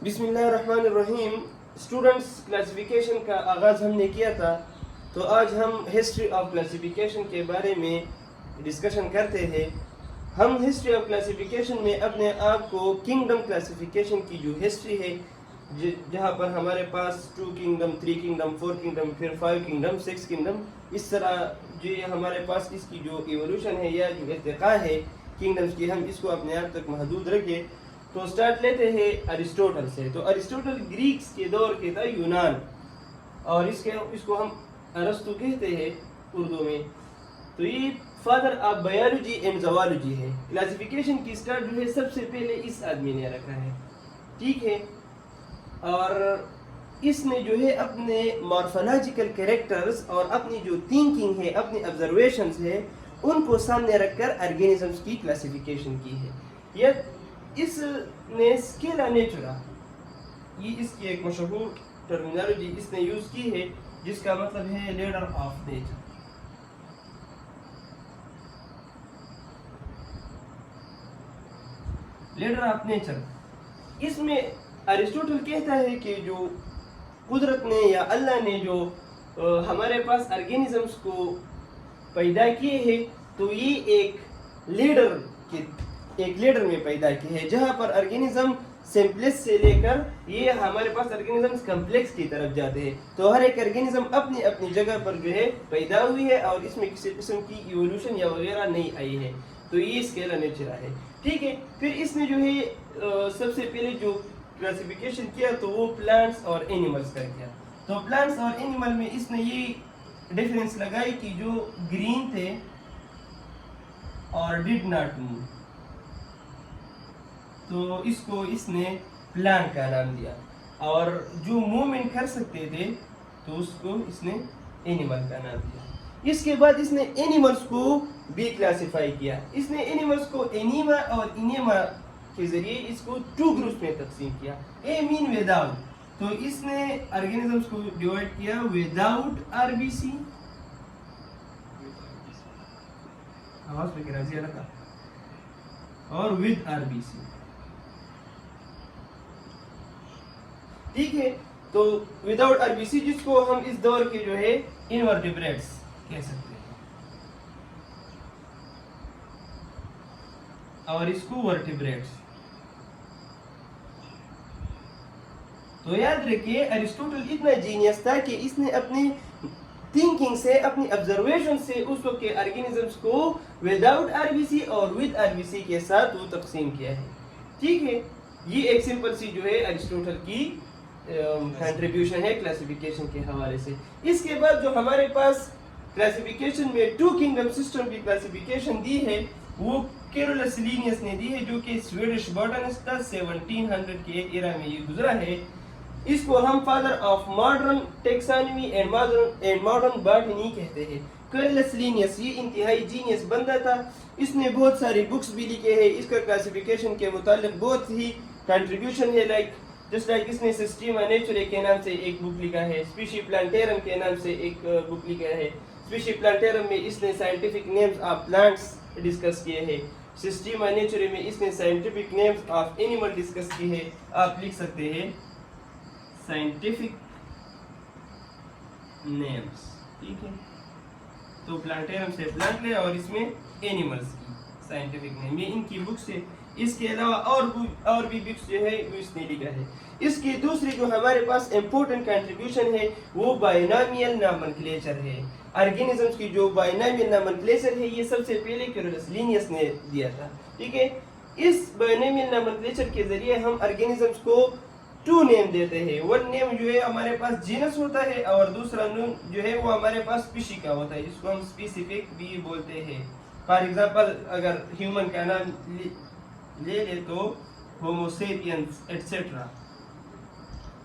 بسم اللہ الرحمن الرحیم. اسٹوڈنٹس کلاسیفیکیشن کا آغاز ہم نے کیا تھا، تو آج ہم ہسٹری آف کلاسیفیکیشن کے بارے میں ڈسکشن کرتے ہیں. ہم ہسٹری آف کلاسیفیکیشن میں اپنے آپ کو کنگڈم کلاسیفیکیشن کی جو ہسٹری ہے، جہاں پر ہمارے پاس 2 کنگڈم، 3 کنگڈم، 4 کنگڈم، پھر 5 کنگڈم، 6 کنگڈم، اس طرح جو ہمارے پاس اس کی جو ایولیوشن ہے یا جو ارتقاء ہے کنگڈمس کی، ہم اس کو اپنے آپ تک محدود رکھے. تو سٹارٹ لیتے ہیں ارسطوٹل سے. تو ارسطوٹل گریکس کے دور کے تھا، یونان، اور اس کو ہم ارسطو کہتے ہیں اردو میں. تو یہ father of biology and zoology ہے. کلاسیفیکیشن کی سٹارٹ جو ہے سب سے پہلے اس آدمی نے رکھا ہے، ٹھیک ہے. اور اس نے جو ہے اپنے مارفولوجیکل کریکٹرز اور اپنی جو تھنکنگ ہے، اپنی آبزرویشنز ہے، ان کو سامنے رکھ کر آرگینزمز کی کلاسیفیکیشن کی ہے. یہ اس نے اسکیلا نیچرا، یہ اس کی ایک مشہور ٹرمینالوجی اس نے یوز کی ہے، جس کا مطلب ہے leader of nature. Leader of nature, اس میں ارسطوٹل کہتا ہے کہ جو قدرت نے یا اللہ نے جو ہمارے پاس آرگینزمز کو پیدا کیے ہیں، تو یہ ایک لیڈر میں پیدا کی ہے، جہاں پر آرگینزم سمپلس سے لے کر یہ ہمارے پاس آرگینزم کمپلیکس کی طرف جاتے ہیں. تو ہر ایک آرگینزم اپنی اپنی جگہ پر جو ہے پیدا ہوئی ہے، اور اس میں کسی قسم کی ایولیوشن یا وغیرہ نہیں آئی ہے. تو یہ اسکیلا نیچرا ہے، ٹھیک ہے. پھر اس نے جو ہے سب سے پہلے جو کلاسیفیکیشن کیا تو وہ پلانٹس اور اینیملز کا کیا. تو پلانٹس اور اینیمل میں اس نے یہ ڈیفرنس لگائی کہ جو گرین تھے اور ڈڈ ناٹ موو، تو اس کو اس نے پلانٹ کا نام دیا. اور جو موومنٹ کر سکتے تھے تو اس کو اس نے اینیمل کا نام دیا. اس کے بعد اس نے اینیملز کو بھی کلاسیفائی کیا. اس نے اینیملز کو اینیما اور انیما کے ذریعے اس کو 2 گروپس میں تقسیم کیا. اے مین وداؤٹ، تو اس نے آرگینزمز کو ڈیوائڈ کیا وداؤٹ آر بی سی، آواز پہ راضی رکھا، اور ود آر بی سی، ٹھیک ہے. تو وداؤٹ آر بی سی، جس کو ہم اس دور کے جو ہے انورٹیبریٹس کہہ سکتے ہیں، اور اس کو ورٹیبریٹس. تو یاد رکھیے ارسطوٹل اتنا جینیس تھا کہ اس نے اپنی تھنکنگ سے، اپنی آبزرویشن سے اس وقت کے آرگینزمز کو وداؤٹ آر بی سی اور ود آر بی سی کے ساتھ وہ تقسیم کیا ہے، ٹھیک ہے. یہ ایک سمپل سی جو ہے ارسطوٹل کی کنٹریبیوشن ہے کلاسیفیکیشن کے حوالے سے. اس کے بعد جو ہمارے پاس کلاسیفیکیشن میں 2 کنگڈم سسٹم کی کلاسیفیکیشن دی ہے، وہ کیرولس لینیس نے دی ہے، جو کہ سویڈش باٹنسٹ تھا. 1700 کے ایرا میں یہ گزرا ہے. اس کو ہم father of modern taxonomy and modern botany کہتے ہیں. کیرولس لینیس یہ انتہائی جینیس بندہ تھا. اس نے بہت ساری بکس بھی لکھے ہیں. اس کا کلاسیفیکیشن کے متعلق بہت ہی کنٹریبیوشن ہے. جس لائک اس نے سسٹیما نیچرے کے نام سے ایک بک لکھا ہے، اسپیشی پلانٹیرم کے نام سے ایک بک لکھا ہے. اسپیشی پلانٹیرم میں اس نے scientific names of plants discuss کیے ہیں. سسٹیما نیچرے میں اس نے scientific names of animal discuss کیے ہیں. آپ لکھ سکتے ہیں سائنٹیفک نیمز، ٹھیک ہے. تو پلانٹیرم سے پلانٹ لے، اور اس میں اینیملز کی سائنٹیفک نیم، یہ ان کی بکس ہے. اس کے علاوہ اور بھی بکس جو ہے وہ اس نے لکھا ہے. اس کی دوسری جو ہمارے پاس امپورٹنٹ کنٹریبیوشن ہے وہ بائنامل نامنکلیچر ہے. آرگینزمز کی جو بائنامل نامنکلیچر ہے، یہ سب سے پہلے کیرولس لینیس نے دیا تھا، ٹھیک ہے. اس بائنامل نامنکلیچر کے ذریعے ہم آرگینزمز کو 2 نیم دیتے ہیں. 1 نیم جو ہے ہمارے پاس جینس ہوتا ہے، اور دوسرا نیم جو ہے وہ ہمارے پاس اسپیشی کا ہوتا ہے. اس کو ہم اسپیسیفک بھی بولتے ہیں. فار ایگزامپل اگر ہیومن کا نام لے لے تو ہومو سیپینس ایٹسیٹرا.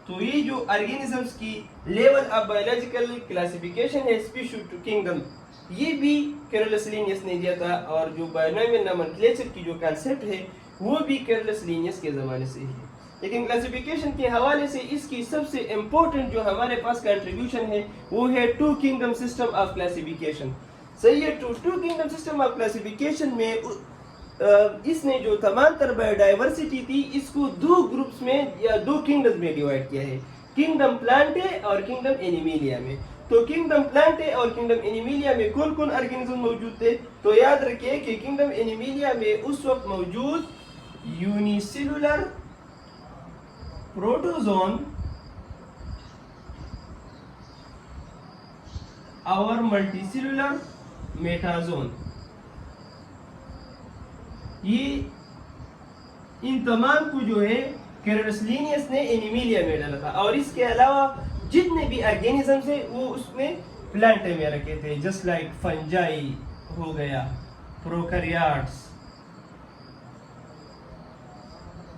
تو یہ جو آرگینزمز کی لیول آف بایولوجیکل کلاسیفیکیشن ہے اسپیشی ٹو کنگڈم، یہ بھی کیرولس لینیس نے دیا تھا. اور جو بائنامل نامنکلیچر کی جو کانسیپٹ ہے وہ بھی کیرولس لینیس کے زمانے سے ہے. لیکن کلاسیفیکیشن کے حوالے سے اس کی سب سے امپورٹنٹ جو ہمارے پاس کنٹریبیوشن ہے وہ ہے 2 کنگڈم سسٹم آف کلاسیفیکیشن. صحیح ہے. 2 کنگڈم سسٹم آف کلاسیفیکیشن میں اس نے جو تمام تر بایو ڈائیورسٹی تھی اس کو دو گروپس میں یا دو کنگڈمز میں ڈیوائڈ کیا ہے، کنگڈم پلانٹے اور کنگڈم اینیمیلیا میں۔ تو کنگڈم پلانٹے اور کنگڈم اینیمیلیا میں کون کون آرگینزم موجود تھے؟ تو یاد رکھیے کہ کنگڈم اینیمیلیا میں اس وقت موجود یونی سیلولر پروٹوزون اور ملٹی سیلولر میٹازون، یہ ان تمام کو جو ہے کیرولس لینیس نے اینیمیلیا میں ڈالا تھا، اور اس کے علاوہ جتنے بھی آرگینزمز ہیں وہ اس میں پلانٹے میں رکھے تھے، جسٹ لائک فنجائی ہو گیا، پروکریاٹس،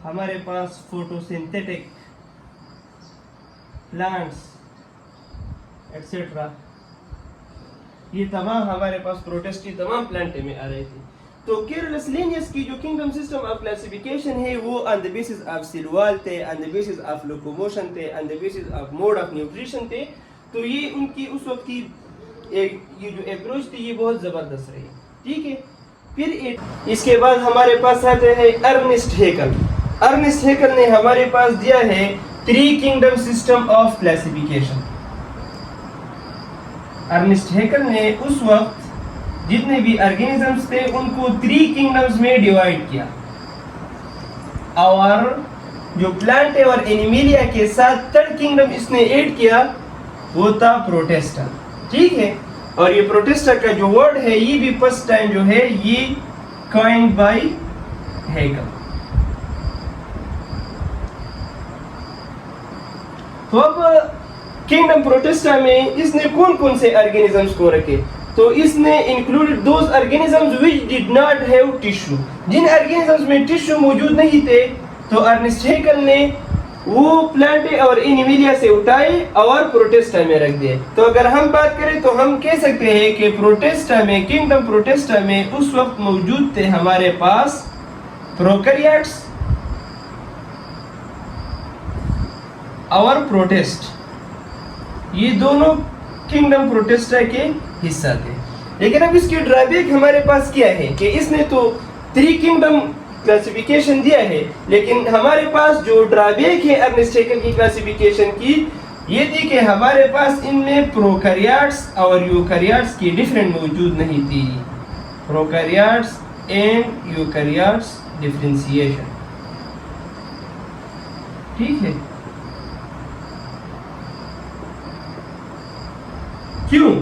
ہمارے پاس فوٹوسنتھیٹک پلانٹس ایٹسیٹرا، یہ تمام ہمارے پاس پروٹسٹی تمام پلانٹے میں آ رہے تھے۔ تو کیرولس لینیس کی جو کنگڈم سسٹم آف کلاسیفیکیشن ہے وہ on the basis of cell wall تھے، on the basis of locomotion تھے، on the basis of mode of nutrition تھے۔ تو یہ ان کی اس وقت کی یہ جو اپروچ تھی یہ بہت زبردست رہی، ٹھیک ہے۔ پھر اس کے بعد ہمارے پاس آتے ہیں ارنسٹ ہیکل۔ ارنسٹ ہیکل نے ہمارے پاس دیا ہے 3 kingdom system of classification. Ernst Haeckel نے اس وقت جتنے بھی آرگینزمز تھے ان کو 3 کنگڈمز میں ڈیوائڈ کیا، اور جو پلانٹے اور اینیمیلیا کے ساتھ 3rd کنگڈم اس نے ایڈ کیا وہ تھا پروٹیسٹا، ٹھیک ہے۔ اور یہ پروٹیسٹا کا جو ورڈ ہے یہ بھی فرسٹ ٹائم جو ہے یہ کوائنڈ بائی ہیکل۔ تو اب کنگڈم پروٹیسٹا میں اس نے کون کون سے آرگینزمز کو رکھے؟ تو اس نے included those organisms which did not have tissue, جن آرگینزمز میں ٹیشو موجود نہیں تھے تو ارنسٹ ہیکل نے وہ پلانٹے اور اینیمیلیا سے اٹھائے اور پروٹیسٹا میں رکھ دیے۔ تو اگر ہم بات کریں تو ہم کہہ سکتے ہیں کہ پروٹیسٹا میں، کنگڈم پروٹیسٹا میں اس وقت موجود تھے ہمارے پاس پروکریاٹس اور پروٹیسٹ، یہ دونوں کنگڈم پروٹیسٹا کے حصہ تھے۔ لیکن اب اس کی ڈرابیک ہمارے پاس کیا ہے کہ اس نے تو 3 کنگڈم کلاسیفیکیشن دیا ہے، لیکن ہمارے پاس جو ڈرابیک ہے ارنسٹ ہیکل کی کلاسیفیکیشن کی یہ تھی کہ ہمارے پاس ان میں پروکریاٹس اور یوکریاٹس کی ڈیفرنٹ موجود نہیں تھی، پروکریاٹس اینڈ یوکریاٹس ڈیفرینسیشن، ٹھیک ہے۔ کیوں؟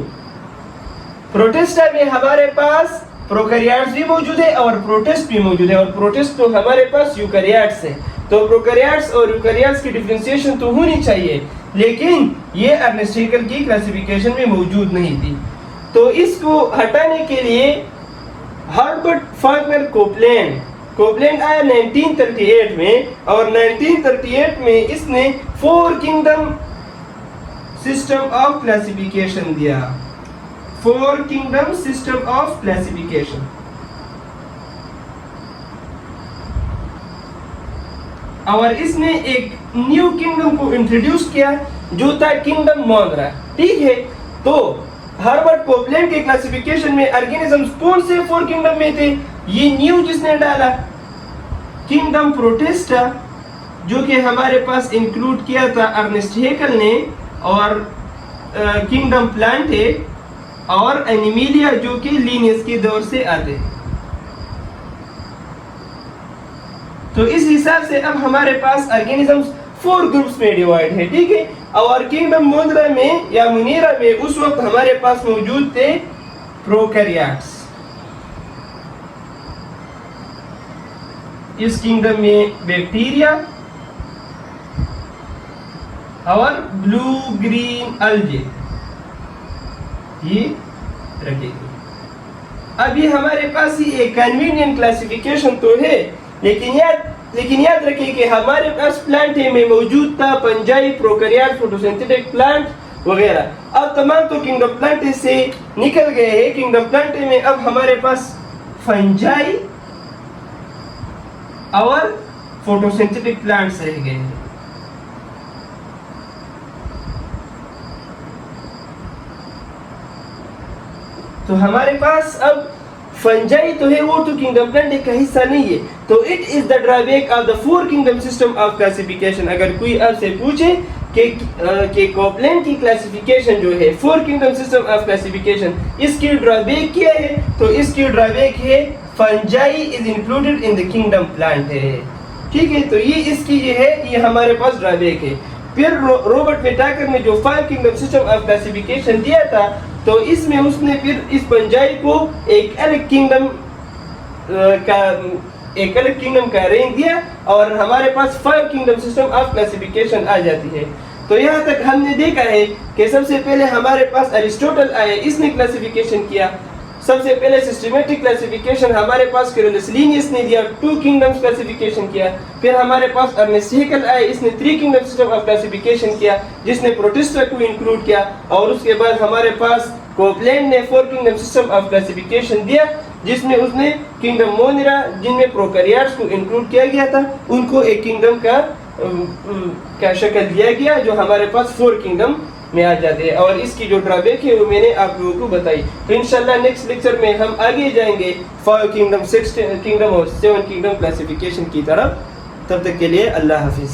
پروٹیسٹا میں ہمارے پاس پروکریاٹس بھی موجود ہے اور پروٹسٹ بھی موجود ہے، اور پروٹسٹ تو ہمارے پاس یوکریاٹس ہے، تو پروکریاٹس اور یوکریاٹس کی ڈیفرینسیشن تو ہونی چاہیے، لیکن یہ ارنسٹ ہیکل کی کلاسیفیکیشن میں موجود نہیں تھی۔ تو اس کو ہٹانے کے لیے ہربرٹ فاکنر کوپلینڈ آیا 1938 میں، اور 1938 میں اس نے 4 کنگڈم سسٹم آف کلاسیفیکیشن دیا، 4 کنگڈم سسٹم آف کلاسیفیکیشن۔ اور اس نے ایک نیو کنگڈم کو انٹروڈیوس کیا جو تھا کنگڈم مونرا، ٹھیک ہے۔ تو ہربرٹ کوپلینڈ کے کلاسیفیکیشن میں آرگینزمز کون سے 4 کنگڈم میں تھے؟ یہ نیو جس نے ڈالا کنگڈم پروٹیسٹا جو کہ ہمارے پاس انکلوڈ کیا تھا ارنسٹ ہیکل نے، اور کنگڈم پلانٹے اور اینیمیلیا جو کہ لینیس کے دور سے آتے ہیں۔ تو اس حساب سے اب ہمارے پاس آرگینزمز 4 گروپس میں ڈیوائڈ ہے، ٹھیک ہے۔ اور کنگڈم مونرا میں یا منیرا میں اس وقت ہمارے پاس موجود تھے پروکریاٹس، اس کنگڈم میں بیکٹیریا اور بلو گرین الجے یہ رکھے گی۔ اب یہ ہمارے پاس ہی ایک کنوینئنٹ کلاسیفیکیشن تو ہے، لیکن یاد رکھیں کہ ہمارے پاس پلانٹے میں موجود تھا پنجائی، پروکریات، فوٹوسنتھیٹک پلانٹ وغیرہ۔ اب تمام تو کنگڈم پلانٹے سے نکل گئے ہیں، کنگڈم پلانٹے میں اب ہمارے پاس فنجائی اور فوٹوسنتھیٹک پلانٹس رہ گئے ہیں۔ تو ہمارے پاس اب فنجائی تو ہے وہ تو کنگڈم پلانٹ کا حصہ نہیں ہے. تو it is the drawback of the 4 kingdom system of classification. اگر کوئی آپ سے پوچھے کہ کوپلینڈ کی کلاسیفیکیشن جو ہے 4 کینگڈم سسٹم آف کلاسیفیکیشن اس کی ڈرابیک کیا ہے, تو اس کی ڈرابیک ہے fungi is included in the kingdom plant ہے. ٹھیک ہے, تو یہ اس کی یہ ہے, یہ ہمارے پاس ڈرابیک ہے. پھر رابرٹ وٹاکر نے جو 5 کینگڈم سسٹم آف کلاسیفیکیشن دیا تھا, تو اس میں اس نے پھر اس فنجائی کو ایک الگ کنگڈم کا رینج دیا, اور ہمارے پاس 5 کینگڈم سسٹم آف کلاسیفیکیشن آ جاتی ہے. تو یہاں تک ہم نے دیکھا ہے کہ سب سے پہلے ہمارے پاس ارسطوٹل آئے, اس نے کلاسیفیکیشن کیا. سب سے پہلے سسٹمیٹک کلاسیفیکیشن ہمارے پاس کیرولس لینیس نے دیا, 2 کینگڈمز کلاسیفیکیشن کیا. پھر ہمارے پاس ارنسٹ ہیکل آئے, اس نے 3 کینگڈم سسٹم آف کلاسیفیکیشن کیا, جس نے پروٹسٹا کو انکلوڈ کیا. اور اس کے بعد ہمارے پاس کوپلینڈ نے 4 کینگڈم سسٹم آف کلاسیفیکیشن دیا, جس میں اس نے کنگڈم مونیرا, جن میں پروکیریاٹس کو انکلوڈ کیا گیا تھا, ان کو ایک کنگڈم کا شکل دیا گیا, جو ہمارے پاس 4 کنگڈم میں آ جاتے ہیں. اور اس کی جو ڈرابیک ہے وہ میں نے آپ لوگوں کو بتائی. تو انشاءاللہ نیکسٹ لیکچر میں ہم آگے جائیں گے 5 کینگڈم 6 کینگڈم اور 7 کینگڈم کلاسیفیکیشن کی طرف. تب تک کے لیے اللہ حافظ.